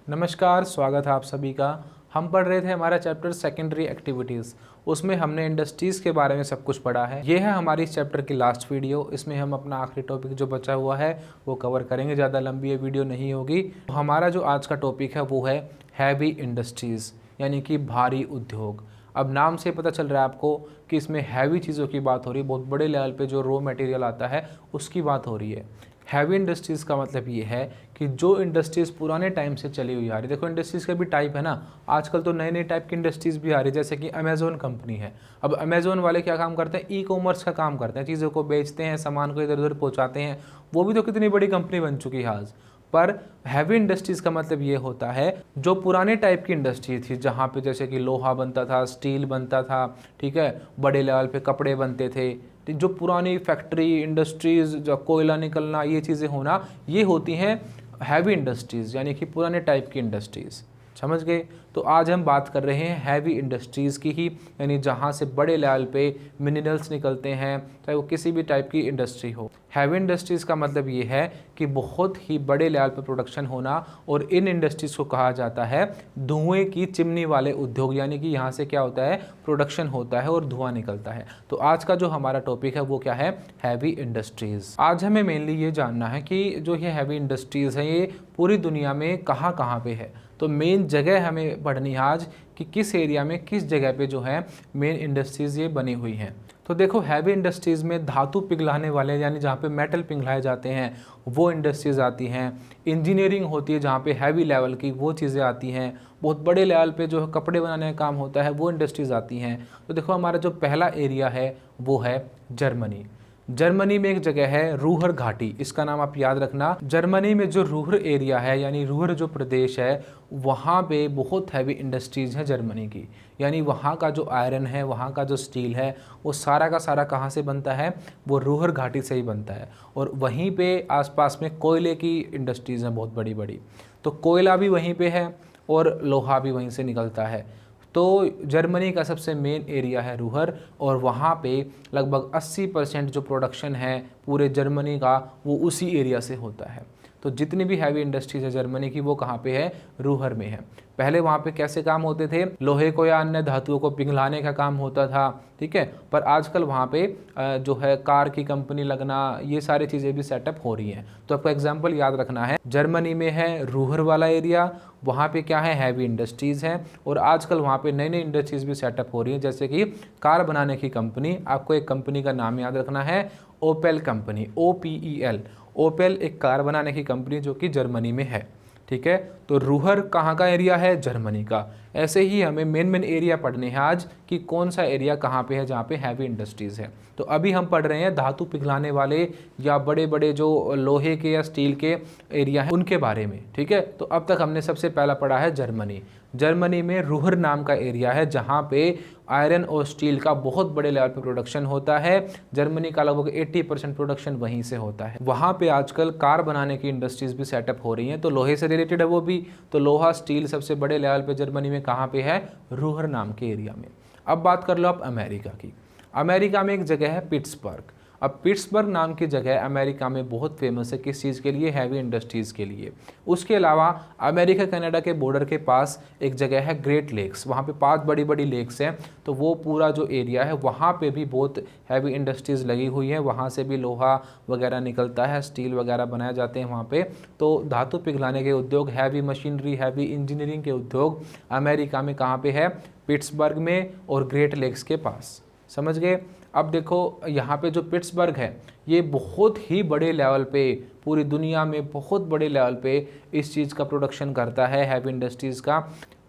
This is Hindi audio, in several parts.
नमस्कार, स्वागत है आप सभी का। हम पढ़ रहे थे हमारा चैप्टर सेकेंडरी एक्टिविटीज़। उसमें हमने इंडस्ट्रीज़ के बारे में सब कुछ पढ़ा है। ये है हमारी इस चैप्टर की लास्ट वीडियो। इसमें हम अपना आखिरी टॉपिक जो बचा हुआ है वो कवर करेंगे। ज़्यादा लंबी ये वीडियो नहीं होगी। तो हमारा जो आज का टॉपिक है वो है हैवी इंडस्ट्रीज़, यानी कि भारी उद्योग। अब नाम से पता चल रहा है आपको कि इसमें हैवी चीज़ों की बात हो रही है। बहुत बड़े लेवल पे जो रॉ मटेरियल आता है उसकी बात हो रही है। हैवी इंडस्ट्रीज़ का मतलब ये है कि जो इंडस्ट्रीज़ पुराने टाइम से चली हुई आ रही। देखो इंडस्ट्रीज़ का भी टाइप है ना, आजकल तो नए नए टाइप की इंडस्ट्रीज़ भी आ रही है। जैसे कि अमेज़ोन कंपनी है। अब अमेज़ोन वाले क्या काम करते हैं? ई कॉमर्स का काम करते हैं, चीज़ों को बेचते हैं, सामान को इधर उधर पहुँचाते हैं। वो भी तो कितनी बड़ी कंपनी बन चुकी है आज। पर हैवी इंडस्ट्रीज़ का मतलब ये होता है जो पुराने टाइप की इंडस्ट्री थी, जहाँ पे जैसे कि लोहा बनता था, स्टील बनता था, ठीक है, बड़े लेवल पे कपड़े बनते थे। तो जो पुरानी फैक्ट्री इंडस्ट्रीज़, जो कोयला निकलना, ये चीज़ें होना, ये होती हैं हैवी इंडस्ट्रीज़, यानी कि पुराने टाइप की इंडस्ट्रीज़। समझ गए? तो आज हम बात कर रहे हैं हैवी इंडस्ट्रीज़ की ही, यानी जहाँ से बड़े लेवल पे मिनरल्स निकलते हैं, चाहे वो किसी भी टाइप की इंडस्ट्री हो। हैवी इंडस्ट्रीज़ का मतलब ये है कि बहुत ही बड़े लेवल पे प्रोडक्शन होना, और इन इंडस्ट्रीज़ को कहा जाता है धुएं की चिमनी वाले उद्योग, यानी कि यहाँ से क्या होता है, प्रोडक्शन होता है और धुआं निकलता है। तो आज का जो हमारा टॉपिक है वो क्या है? Heavy industries. आज हमें मेनली ये जानना है कि जो ये हैवी इंडस्ट्रीज़ हैं ये पूरी दुनिया में कहाँ कहाँ पे है। तो मेन जगह हमें पढ़नी है आज कि किस एरिया में, किस जगह पे जो है मेन इंडस्ट्रीज़ ये बनी हुई हैं। तो देखो हैवी इंडस्ट्रीज़ में धातु पिघलाने वाले, यानी जहाँ पे मेटल पिघलाए जाते हैं, वो इंडस्ट्रीज़ आती हैं। इंजीनियरिंग होती है जहाँ पे हैवी लेवल की वो चीज़ें आती हैं। बहुत बड़े लेवल पे जो कपड़े बनाने का काम होता है वो इंडस्ट्रीज़ आती हैं। तो देखो हमारा जो पहला एरिया है वो है जर्मनी। जर्मनी में एक जगह है रूहर घाटी, इसका नाम आप याद रखना। जर्मनी में जो रूहर एरिया है, यानी रूहर जो प्रदेश है, वहाँ पे बहुत हैवी इंडस्ट्रीज़ हैं जर्मनी की। यानी वहाँ का जो आयरन है, वहाँ का जो स्टील है, वो सारा का सारा कहाँ से बनता है? वो रूहर घाटी से ही बनता है। और वहीं पे आसपास में कोयले की इंडस्ट्रीज़ हैं बहुत बड़ी बड़ी। तो कोयला भी वहीं पे है और लोहा भी वहीं से निकलता है। तो जर्मनी का सबसे मेन एरिया है रूहर, और वहाँ पे लगभग 80% जो प्रोडक्शन है पूरे जर्मनी का वो उसी एरिया से होता है। तो जितनी भी हैवी इंडस्ट्रीज है जर्मनी की वो कहाँ पे है? रूहर में है। पहले वहाँ पे कैसे काम होते थे? लोहे को या अन्य धातुओं को पिघलाने का काम होता था, ठीक है। पर आजकल वहाँ पे जो है कार की कंपनी लगना, ये सारी चीज़ें भी सेटअप हो रही हैं। तो आपको एग्जाम्पल याद रखना है, जर्मनी में है रूहर वाला एरिया, वहाँ पे क्या है? हैवी इंडस्ट्रीज़ हैं। और आजकल वहाँ पे नई नई इंडस्ट्रीज़ भी सेटअप हो रही हैं, जैसे कि कार बनाने की कंपनी। आपको एक कंपनी का नाम याद रखना है, ओपेल कंपनी, OPEL। ओपेल एक कार बनाने की कंपनी जो कि जर्मनी में है, ठीक है। तो रूहर कहाँ का एरिया है? जर्मनी का। ऐसे ही हमें मेन मेन एरिया पढ़ने हैं आज कि कौन सा एरिया कहाँ पे है जहाँ पे हैवी इंडस्ट्रीज़ है। तो अभी हम पढ़ रहे हैं धातु पिघलाने वाले या बड़े बड़े जो लोहे के या स्टील के एरिया हैं उनके बारे में, ठीक है। तो अब तक हमने सबसे पहला पढ़ा है जर्मनी। जर्मनी में रूहर नाम का एरिया है जहाँ पे आयरन और स्टील का बहुत बड़े लेवल पे प्रोडक्शन होता है। जर्मनी का लगभग 80% प्रोडक्शन वहीं से होता है। वहाँ पे आजकल कार बनाने की इंडस्ट्रीज़ भी सेटअप हो रही हैं, तो लोहे से रिलेटेड है वो भी। तो लोहा स्टील सबसे बड़े लेवल पे जर्मनी में कहाँ पे है? रूहर नाम के एरिया में। अब बात कर लो आप अमेरिका की। अमेरिका में एक जगह है पिट्सबर्ग। अब पिट्सबर्ग नाम की जगह अमेरिका में बहुत फेमस है, किस चीज़ के लिए? हैवी इंडस्ट्रीज़ के लिए। उसके अलावा अमेरिका कनाडा के बॉर्डर के पास एक जगह है ग्रेट लेक्स, वहाँ पे 5 बड़ी बड़ी लेक्स हैं। तो वो पूरा जो एरिया है वहाँ पे भी बहुत हैवी इंडस्ट्रीज़ लगी हुई है। वहाँ से भी लोहा वगैरह निकलता है, स्टील वगैरह बनाए जाते हैं वहाँ पे। तो धातु पिघलाने के उद्योग, हैवी मशीनरी, हैवी इंजीनियरिंग के उद्योग अमेरिका में कहाँ पे है? पिट्सबर्ग में और ग्रेट लेक्स के पास। समझ गए? अब देखो यहाँ पे जो पिट्सबर्ग है ये बहुत ही बड़े लेवल पे, पूरी दुनिया में बहुत बड़े लेवल पे इस चीज़ का प्रोडक्शन करता है, हैवी इंडस्ट्रीज़ का।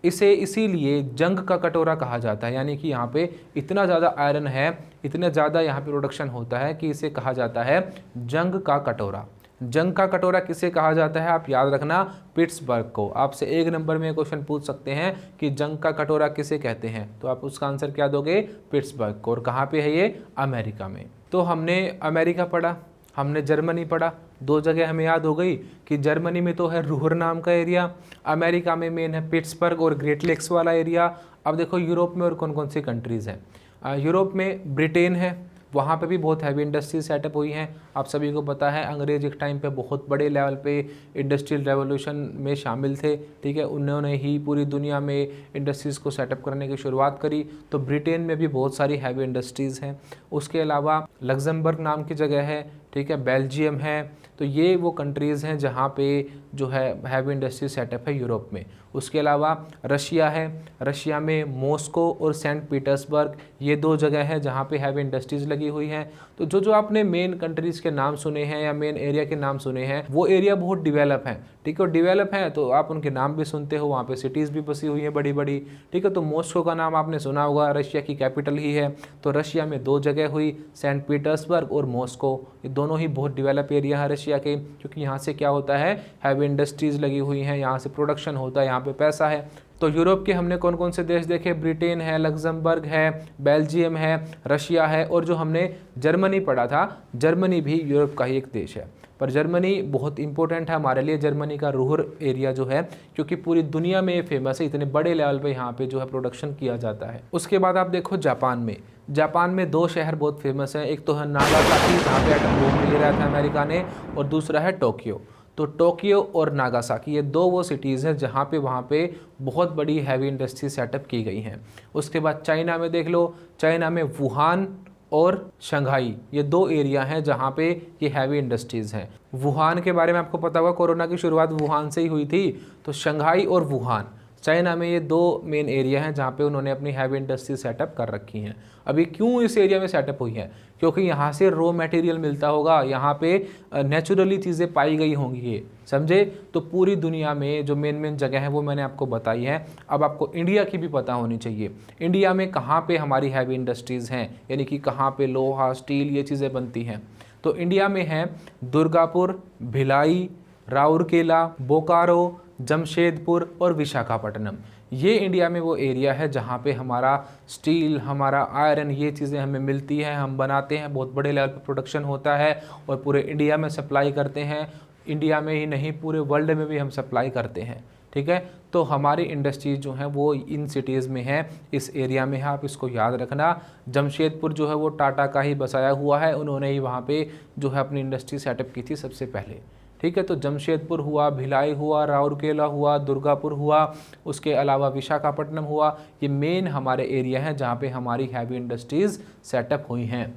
इसे इसीलिए जंग का कटोरा कहा जाता है, यानी कि यहाँ पे इतना ज़्यादा आयरन है, इतना ज़्यादा यहाँ पे प्रोडक्शन होता है कि इसे कहा जाता है जंग का कटोरा। जंग का कटोरा किसे कहा जाता है? आप याद रखना, पिट्सबर्ग को। आपसे 1 नंबर में क्वेश्चन पूछ सकते हैं कि जंग का कटोरा किसे कहते हैं, तो आप उसका आंसर क्या दोगे? पिट्सबर्ग को। और कहाँ पे है ये? अमेरिका में। तो हमने अमेरिका पढ़ा, हमने जर्मनी पढ़ा। 2 जगह हमें याद हो गई कि जर्मनी में तो है रूहर नाम का एरिया, अमेरिका में मेन है पिट्सबर्ग और ग्रेट लेक्स वाला एरिया। अब देखो यूरोप में और कौन कौन सी कंट्रीज़ हैं। यूरोप में ब्रिटेन है, वहाँ पे भी बहुत हैवी इंडस्ट्रीज सेटअप हुई हैं। आप सभी को पता है अंग्रेज एक टाइम पे बहुत बड़े लेवल पे इंडस्ट्रियल रेवोल्यूशन में शामिल थे, ठीक है। उन्होंने ही पूरी दुनिया में इंडस्ट्रीज़ को सेटअप करने की शुरुआत करी। तो ब्रिटेन में भी बहुत सारी हैवी इंडस्ट्रीज़ हैं। उसके अलावा लग्जमबर्ग नाम की जगह है, ठीक है, बेल्जियम है। तो ये वो कंट्रीज़ हैं जहाँ पे जो है हैवी इंडस्ट्री सेटअप है यूरोप में। उसके अलावा रशिया है, रशिया में मॉस्को और सेंट पीटर्सबर्ग, ये 2 जगह है जहाँ पे हैवी इंडस्ट्रीज़ लगी हुई हैं। तो जो आपने मेन कंट्रीज़ के नाम सुने हैं या मेन एरिया के नाम सुने हैं, वो एरिया बहुत डिवेलप हैं, ठीक है। और डिवेलप हैं तो आप उनके नाम भी सुनते हो, वहाँ पे सिटीज़ भी बसी हुई हैं बड़ी बड़ी, ठीक है। तो मॉस्को का नाम आपने सुना होगा, रशिया की कैपिटल ही है। तो रशिया में 2 जगह हुई, सेंट पीटर्सबर्ग और मॉस्को। ये दोनों ही बहुत डिवेलप एरिया है रशिया के, क्योंकि यहाँ से क्या होता है, हैवी इंडस्ट्रीज़ लगी हुई हैं, यहाँ से प्रोडक्शन होता है, यहाँ पे पैसा है। तो यूरोप के हमने कौन कौन से देश देखे, ब्रिटेन है, लग्जमबर्ग है, बेल्जियम है, रशिया है, और जो हमने जर्मनी पढ़ा था, जर्मनी भी यूरोप का ही एक देश है। पर जर्मनी बहुत इंपॉर्टेंट है हमारे लिए, जर्मनी का रूरल एरिया जो है, क्योंकि पूरी दुनिया में ये फेमस है, इतने बड़े लेवल पे यहाँ पे जो है प्रोडक्शन किया जाता है। उसके बाद आप देखो जापान में, जापान में 2 शहर बहुत फेमस हैं। एक तो है नागासाकी, जहाँ पे एटम बम ले रहा था अमेरिका ने, और दूसरा है टोक्यो। तो टोक्यो और नागासाकी ये 2 वो सिटीज़ हैं जहाँ पे वहाँ पे बहुत बड़ी हैवी इंडस्ट्री सेटअप की गई हैं। उसके बाद चाइना में देख लो, चाइना में वुहान और शंघाई, ये 2 एरिया हैं जहाँ पे ये हैवी इंडस्ट्रीज़ हैं। वुहान के बारे में आपको पता होगा, कोरोना की शुरुआत वुहान से ही हुई थी। तो शंघाई और वुहान चाइना में ये 2 मेन एरिया हैं जहाँ पे उन्होंने अपनी हैवी इंडस्ट्री सेटअप कर रखी हैं। अभी क्यों इस एरिया में सेटअप हुई है, क्योंकि यहाँ से रॉ मटेरियल मिलता होगा, यहाँ पे नेचुरली चीज़ें पाई गई होंगी, ये समझे। तो पूरी दुनिया में जो मेन जगह है वो मैंने आपको बताई है। अब आपको इंडिया की भी पता होनी चाहिए, इंडिया में कहाँ पे हमारी हैवी इंडस्ट्रीज़ हैं, यानी कि कहाँ पे लोहा, स्टील, ये चीज़ें बनती हैं। तो इंडिया में है दुर्गापुर, भिलाई, राउरकेला, बोकारो, जमशेदपुर और विशाखापट्टनम। ये इंडिया में वो एरिया है जहाँ पे हमारा स्टील, हमारा आयरन, ये चीज़ें हमें मिलती हैं, हम बनाते हैं, बहुत बड़े लेवल पे प्रोडक्शन होता है और पूरे इंडिया में सप्लाई करते हैं। इंडिया में ही नहीं, पूरे वर्ल्ड में भी हम सप्लाई करते हैं, ठीक है। तो हमारी इंडस्ट्रीज जो हैं वो इन सिटीज़ में है, इस एरिया में है, आप इसको याद रखना। जमशेदपुर जो है वो टाटा का ही बसाया हुआ है, उन्होंने ही वहाँ पे जो है अपनी इंडस्ट्री सेटअप की थी सबसे पहले, ठीक है। तो जमशेदपुर हुआ, भिलाई हुआ, राउरकेला हुआ, दुर्गापुर हुआ, उसके अलावा विशाखापट्टनम हुआ। ये मेन हमारे एरिया हैं जहाँ पे हमारी हैवी इंडस्ट्रीज़ सेटअप हुई हैं।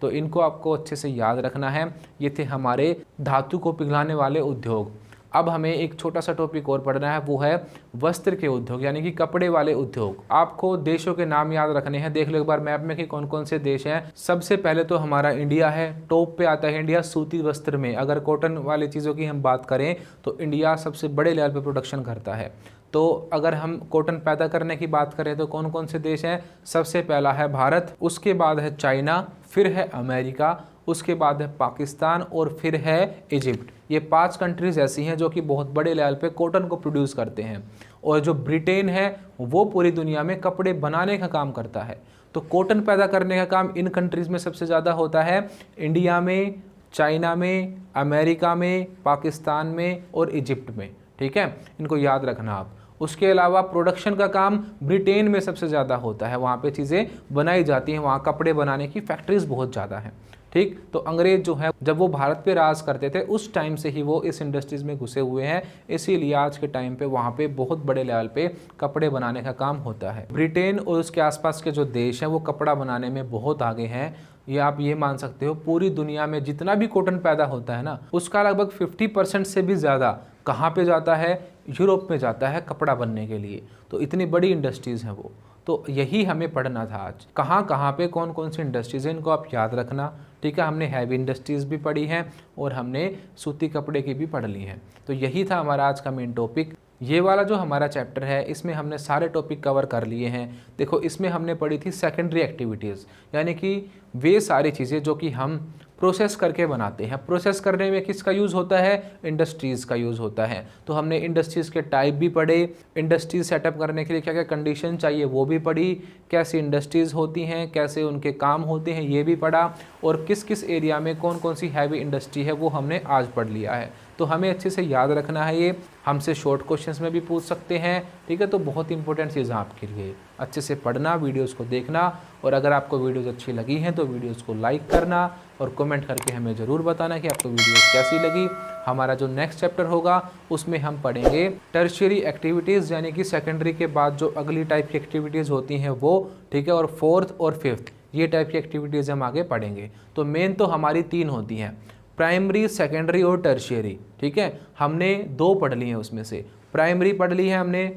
तो इनको आपको अच्छे से याद रखना है। ये थे हमारे धातु को पिघलाने वाले उद्योग। अब हमें एक छोटा सा टॉपिक और पढ़ना है, वो है वस्त्र के उद्योग, यानी कि कपड़े वाले उद्योग। आपको देशों के नाम याद रखने हैं। देख लो एक बार मैप में कि कौन कौन से देश हैं। सबसे पहले तो हमारा इंडिया है, टॉप पे आता है इंडिया सूती वस्त्र में। अगर कॉटन वाली चीज़ों की हम बात करें तो इंडिया सबसे बड़े लेवल पे प्रोडक्शन करता है। तो अगर हम कॉटन पैदा करने की बात करें तो कौन कौन से देश हैं, सबसे पहला है भारत, उसके बाद है चाइना, फिर है अमेरिका, उसके बाद है पाकिस्तान और फिर है इजिप्ट। ये 5 कंट्रीज़ ऐसी हैं जो कि बहुत बड़े लेवल पे कॉटन को प्रोड्यूस करते हैं। और जो ब्रिटेन है वो पूरी दुनिया में कपड़े बनाने का काम करता है। तो कॉटन पैदा करने का काम इन कंट्रीज़ में सबसे ज़्यादा होता है, इंडिया में, चाइना में, अमेरिका में, पाकिस्तान में और इजिप्ट में, ठीक है। इनको याद रखना आप। उसके अलावा प्रोडक्शन का काम ब्रिटेन में सबसे ज़्यादा होता है, वहाँ पे चीज़ें बनाई जाती हैं, वहाँ कपड़े बनाने की फैक्ट्रीज़ बहुत ज़्यादा हैं, ठीक। तो अंग्रेज जो है जब वो भारत पे राज करते थे उस टाइम से ही वो इस इंडस्ट्रीज़ में घुसे हुए हैं, इसीलिए आज के टाइम पे वहाँ पे बहुत बड़े लेवल पे कपड़े बनाने का काम होता है। ब्रिटेन और उसके आसपास के जो देश हैं वो कपड़ा बनाने में बहुत आगे हैं। ये आप ये मान सकते हो, पूरी दुनिया में जितना भी कॉटन पैदा होता है ना, उसका लगभग 50% से भी ज़्यादा कहाँ पे जाता है, यूरोप में जाता है कपड़ा बनने के लिए। तो इतनी बड़ी इंडस्ट्रीज़ हैं वो। तो यही हमें पढ़ना था आज, कहाँ कहाँ पे कौन कौन सी इंडस्ट्रीज़ हैं, इनको आप याद रखना, ठीक है। हमने हैवी इंडस्ट्रीज़ भी पढ़ी हैं और हमने सूती कपड़े की भी पढ़ ली हैं। तो यही था हमारा आज का मेन टॉपिक। ये वाला जो हमारा चैप्टर है इसमें हमने सारे टॉपिक कवर कर लिए हैं। देखो इसमें हमने पढ़ी थी सेकेंडरी एक्टिविटीज़, यानी कि वे सारी चीज़ें जो कि हम प्रोसेस करके बनाते हैं। प्रोसेस करने में किसका यूज़ होता है, इंडस्ट्रीज़ का यूज़ होता है। तो हमने इंडस्ट्रीज़ के टाइप भी पढ़े, इंडस्ट्रीज सेटअप करने के लिए क्या क्या कंडीशन चाहिए वो भी पढ़ी, कैसी इंडस्ट्रीज़ होती हैं, कैसे उनके काम होते हैं ये भी पढ़ा, और किस किस एरिया में कौन कौन सी हैवी इंडस्ट्री है वो हमने आज पढ़ लिया है। तो हमें अच्छे से याद रखना है। ये हमसे शॉर्ट क्वेश्चंस में भी पूछ सकते हैं, ठीक है। तो बहुत इंपॉर्टेंट चीज़ है आपके लिए, अच्छे से पढ़ना, वीडियोस को देखना, और अगर आपको वीडियोस अच्छी लगी हैं तो वीडियोस को लाइक करना और कमेंट करके हमें ज़रूर बताना कि आपको वीडियोस कैसी लगी। हमारा जो नेक्स्ट चैप्टर होगा उसमें हम पढ़ेंगे टर्शियरी एक्टिविटीज़, यानी कि सेकेंडरी के बाद जो अगली टाइप की एक्टिविटीज़ होती हैं वो, ठीक है। और फोर्थ और फिफ्थ ये टाइप की एक्टिविटीज़ हम आगे पढ़ेंगे। तो मेन तो हमारी 3 होती हैं, प्राइमरी, सेकेंडरी और टर्शियरी, ठीक है। हमने 2 पढ़ ली हैं उसमें से। प्राइमरी पढ़ ली है हमने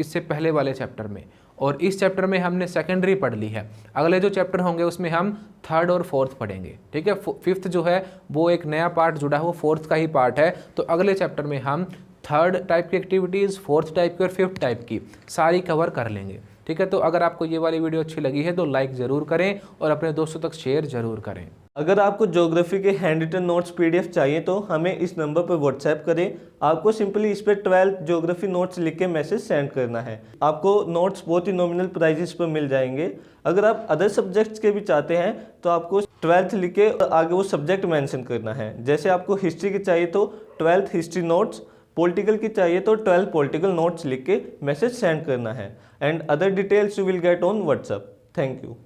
इससे पहले वाले चैप्टर में, और इस चैप्टर में हमने सेकेंडरी पढ़ ली है। अगले जो चैप्टर होंगे उसमें हम थर्ड और फोर्थ पढ़ेंगे, ठीक है। फिफ्थ जो है वो एक नया पार्ट जुड़ा है, वो फोर्थ का ही पार्ट है। तो अगले चैप्टर में हम थर्ड टाइप की एक्टिविटीज़, फोर्थ टाइप की और फिफ्थ टाइप की सारी कवर कर लेंगे, ठीक है। तो अगर आपको ये वाली वीडियो अच्छी लगी है तो लाइक ज़रूर करें और अपने दोस्तों तक शेयर ज़रूर करें। अगर आपको ज्योग्राफी के हैंड रिटन नोट्स पीडीएफ चाहिए तो हमें इस नंबर पर व्हाट्सएप करें। आपको सिंपली इस पर 12th ज्योग्राफी नोट्स लिख के मैसेज सेंड करना है। आपको नोट्स बहुत ही नॉमिनल प्राइजेस पर मिल जाएंगे। अगर आप अदर सब्जेक्ट्स के भी चाहते हैं तो आपको 12th लिख के आगे वो सब्जेक्ट मेंशन करना है। जैसे आपको हिस्ट्री की चाहिए तो 12th हिस्ट्री नोट्स, पॉलिटिकल की चाहिए तो 12 पॉलिटिकल नोट्स लिख के मैसेज सेंड करना है। And other details you will get on WhatsApp. Thank you.